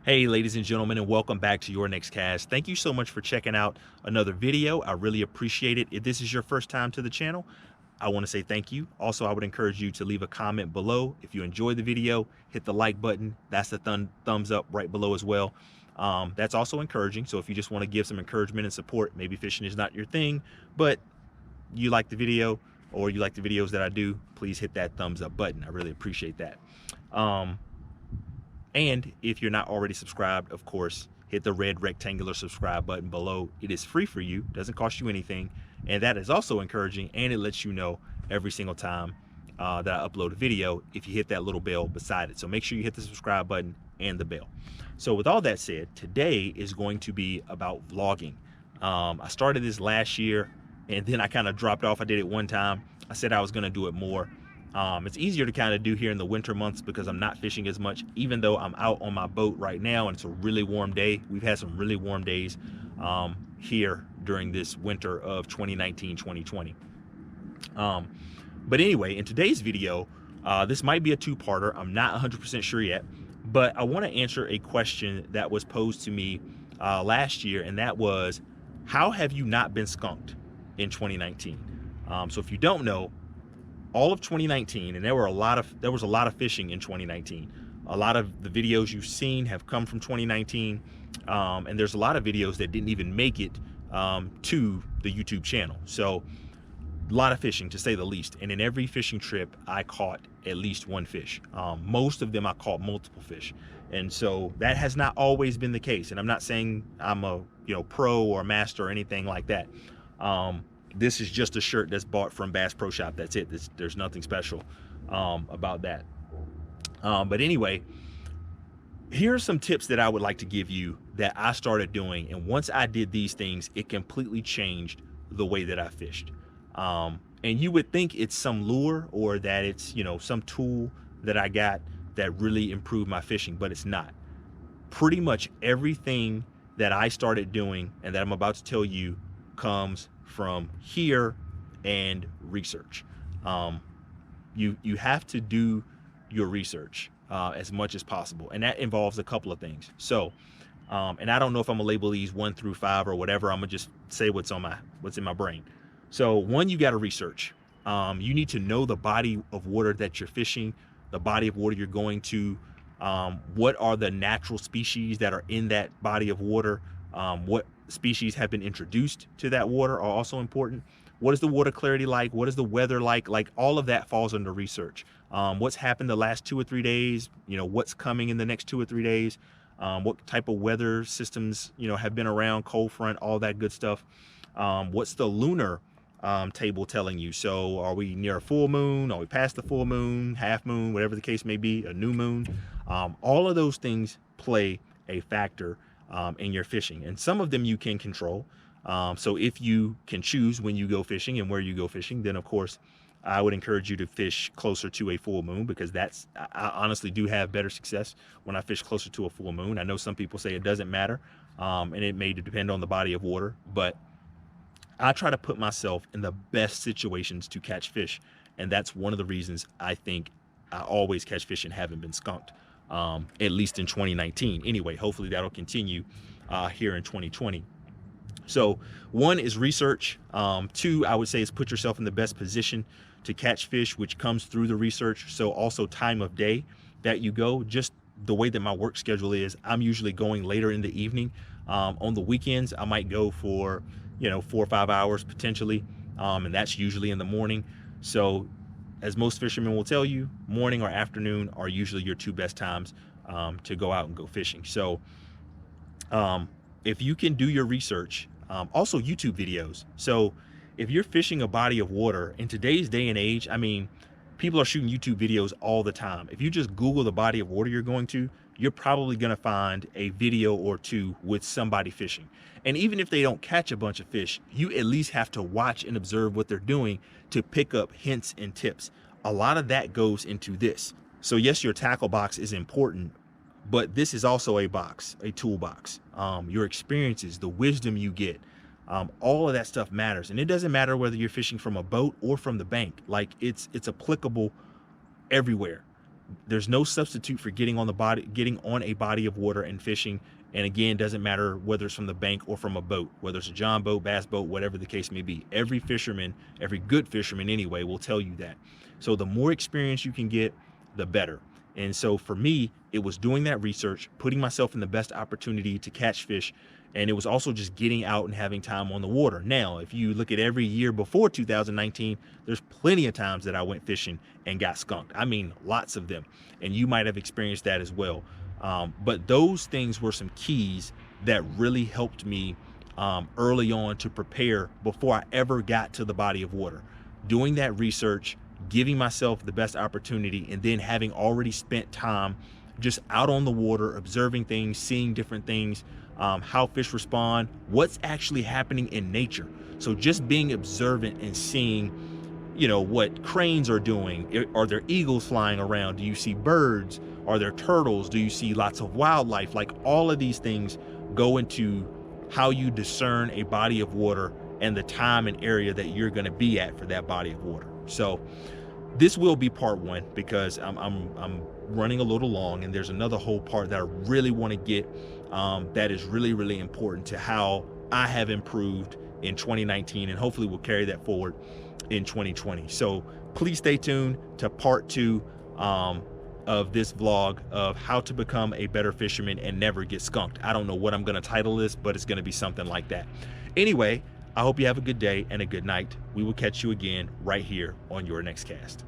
Hey, ladies and gentlemen, and welcome back to Your Next Cast. Thank you so much for checking out another video. I really appreciate it. If this is your first time to the channel, I want to say thank you. Also, I would encourage you to leave a comment below. If you enjoyed the video, hit the like button. That's the thumbs up right below as well. That's also encouraging. So if you just want to give some encouragement and support, maybe fishing is not your thing, but you like the video or you like the videos that I do, please hit that thumbs up button. I really appreciate that. And if you're not already subscribed, of course, hit the red rectangular subscribe button below. It is free for you, doesn't cost you anything. And that is also encouraging, and it lets you know every single time that I upload a video if you hit that little bell beside it. So make sure you hit the subscribe button and the bell. So with all that said, today is going to be about vlogging. I started this last year and then I kind of dropped off. I did it one time. I said I was going to do it more. It's easier to kind of do here in the winter months because I'm not fishing as much, even though I'm out on my boat right now and it's a really warm day. We've had some really warm days here during this winter of 2019-2020. But anyway, in today's video, this might be a two-parter. I'm not 100% sure yet, but I want to answer a question that was posed to me last year, and that was, how have you not been skunked in 2019? So if you don't know, all of 2019, and there was a lot of fishing in 2019. A lot of the videos you've seen have come from 2019, and there's a lot of videos that didn't even make it to the YouTube channel. So a lot of fishing, to say the least. And in every fishing trip, I caught at least one fish. Most of them I caught multiple fish, and so that has not always been the case. And I'm not saying I'm a pro or a master or anything like that. This is just a shirt that's bought from Bass Pro Shop. That's it. There's nothing special about that. But anyway, here are some tips that I would like to give you that I started doing. And once I did these things, it completely changed the way that I fished. And you would think it's some lure or that it's, some tool that I got that really improved my fishing, but it's not. Pretty much everything that I started doing and that I'm about to tell you comes from here and research. You have to do your research as much as possible, and that involves a couple of things. So and I don't know if I'm gonna label these 1 through 5 or whatever. I'm gonna just say what's in my brain. So one, you got to research. You need to know the body of water that you're fishing, the body of water you're going to. What are the natural species that are in that body of water? What species have been introduced to that water are also important. What is the water clarity like? What is the weather like? Like, all of that falls under research. What's happened the last 2 or 3 days? What's coming in the next 2 or 3 days? What type of weather systems have been around, cold front, all that good stuff. What's the lunar table telling you? So are we near a full moon? Are we past the full moon, half moon, whatever the case may be, a new moon? All of those things play a factor in your fishing, and some of them you can control. So if you can choose when you go fishing and where you go fishing, then of course I would encourage you to fish closer to a full moon, because I honestly do have better success when I fish closer to a full moon. I know some people say it doesn't matter, and it may depend on the body of water, but I try to put myself in the best situations to catch fish, and that's one of the reasons I think I always catch fish and haven't been skunked. At least in 2019. Anyway, hopefully that'll continue here in 2020. So one is research. Two, I would say, is put yourself in the best position to catch fish, which comes through the research. So also time of day that you go. Just the way that my work schedule is, I'm usually going later in the evening. On the weekends, I might go for 4 or 5 hours potentially, and that's usually in the morning. So as most fishermen will tell you, morning or afternoon are usually your 2 best times to go out and go fishing. So if you can do your research, also YouTube videos. So if you're fishing a body of water in today's day and age, I mean, people are shooting YouTube videos all the time. If you just Google the body of water you're going to, you're probably going to find a video or 2 with somebody fishing. And even if they don't catch a bunch of fish, you at least have to watch and observe what they're doing to pick up hints and tips. A lot of that goes into this. So yes, your tackle box is important, but this is also a box, a toolbox. Your experiences, the wisdom you get, all of that stuff matters. And it doesn't matter whether you're fishing from a boat or from the bank. Like, it's applicable everywhere. There's no substitute for getting on a body of water and fishing. And again, doesn't matter whether it's from the bank or from a boat, whether it's a John boat, bass boat, whatever the case may be. Every fisherman, every good fisherman anyway, will tell you that. So the more experience you can get, the better. And so for me, it was doing that research, putting myself in the best opportunity to catch fish. And it was also just getting out and having time on the water. Now, if you look at every year before 2019, there's plenty of times that I went fishing and got skunked. I mean, lots of them. And you might have experienced that as well. But those things were some keys that really helped me early on to prepare before I ever got to the body of water. Doing that research, giving myself the best opportunity, and then having already spent time just out on the water, observing things, seeing different things, how fish respond, what's actually happening in nature. So just being observant and seeing, what cranes are doing. Are there eagles flying around? Do you see birds? Are there turtles? Do you see lots of wildlife? Like, all of these things go into how you discern a body of water and the time and area that you're going to be at for that body of water. So this will be part one, because I'm running a little long, and there's another whole part that I really want to get that is really, really important to how I have improved in 2019, and hopefully we'll carry that forward in 2020. So please stay tuned to part two of this vlog of how to become a better fisherman and never get skunked. I don't know what I'm going to title this, but it's going to be something like that. Anyway, I hope you have a good day and a good night. We will catch you again right here on your next cast.